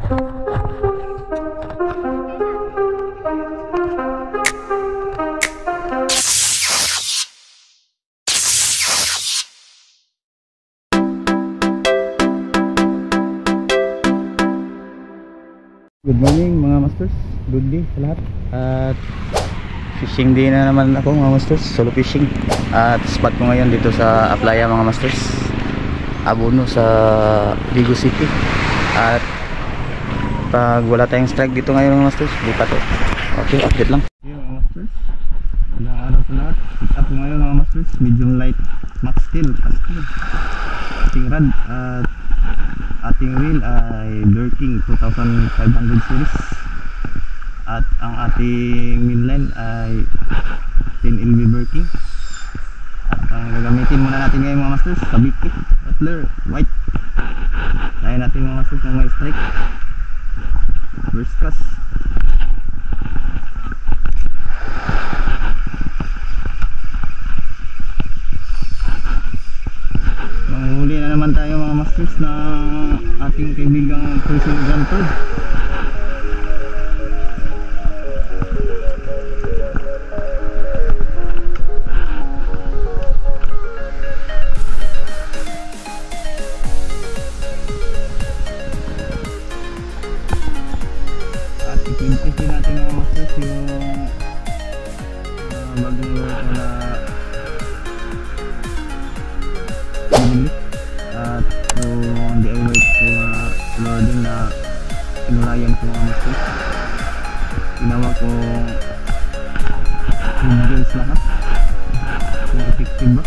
Good morning mga masters, good day sa lahat. At fishing day na naman ako mga masters, solo fishing. At spot ko ngayon dito sa Aplaya mga masters, Abono sa Vigo City. At pag wala tayong strike dito ngayon mga masters, lipat to. Okay, update lang. Okay mga masters, magandang araw sa lahat. Pick up ngayon mga masters, medium light max steel casting, ating rod. At ating reel ay Birking 2500 series. At ang ating mainline ay 10LB Birking. At ang gagamitin muna natin ngayon mga masters, Sabiki Butler White. Tayo natin mga masters ng may strike. First cast. Manghuli na naman tayo mga masters na ating kaibigang Cruising Grantod. At ipimpisi natin mga masters yung bagong lure ko na binili. At yung DIY ko lure din na inulayan ko mga masters. Ginawa ko videos lahat kung effective ba.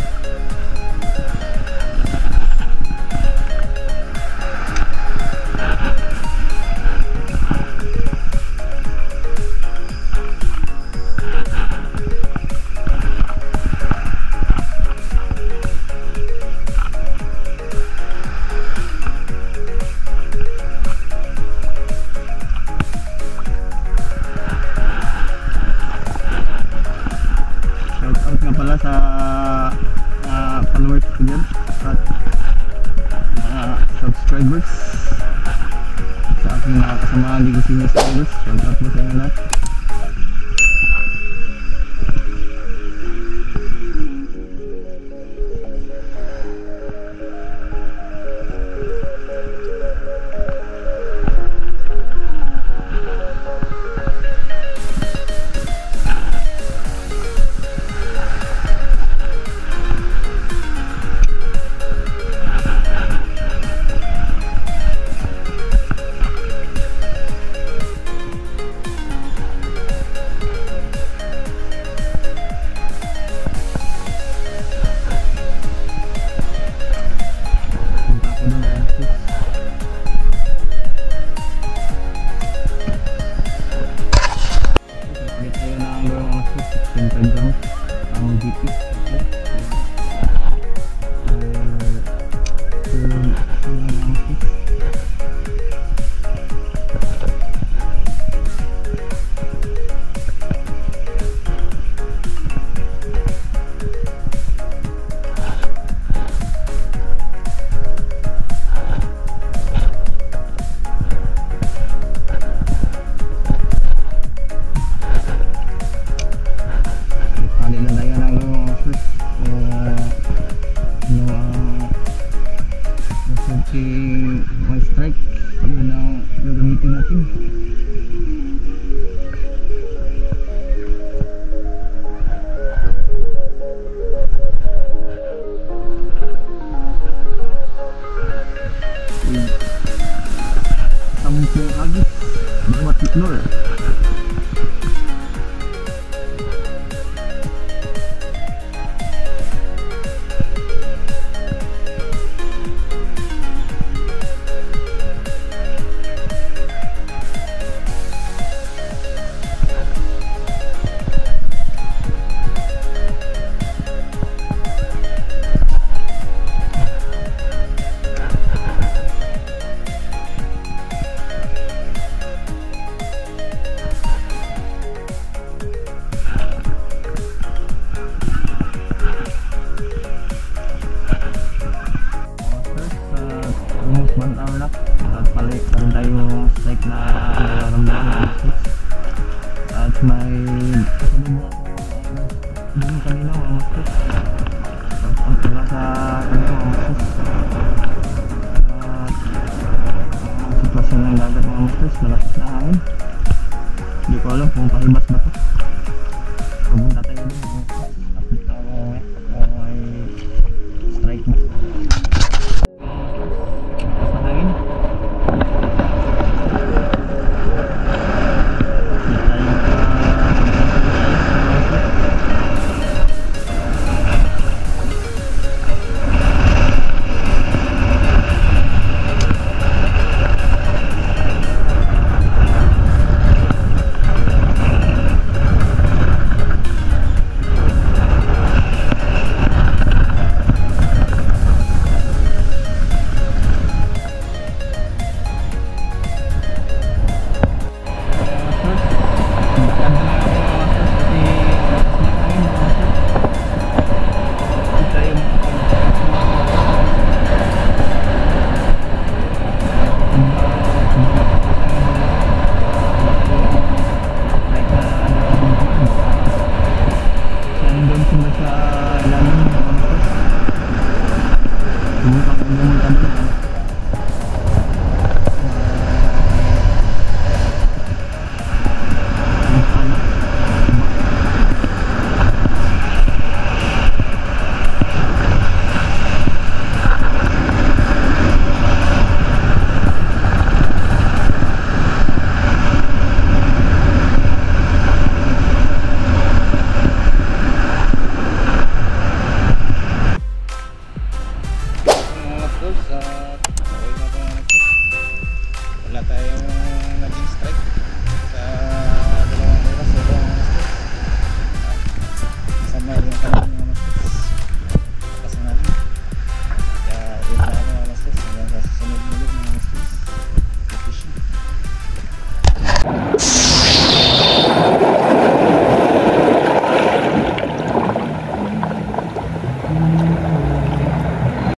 Sa followers ko dyan at mga subscribers sa aking mga kasama Ligo Senior Studios. Shout out po sa inyo lahat. May strike, yun ang gagamitin natin. Sampung agis buat tiklor. strike na nararamdaman ko. At may doon kanina mga master. Ang pala sa kanina mga master. At ang sitwasyon ng dagat mga master, malakas na hangin. Hindi ko alam kung pahimas ba to. Pumunta tayo doon mga master. Update ako mamaya kung may strike na. Wala tayong naging strike sa 2 oras. Sama yung kanina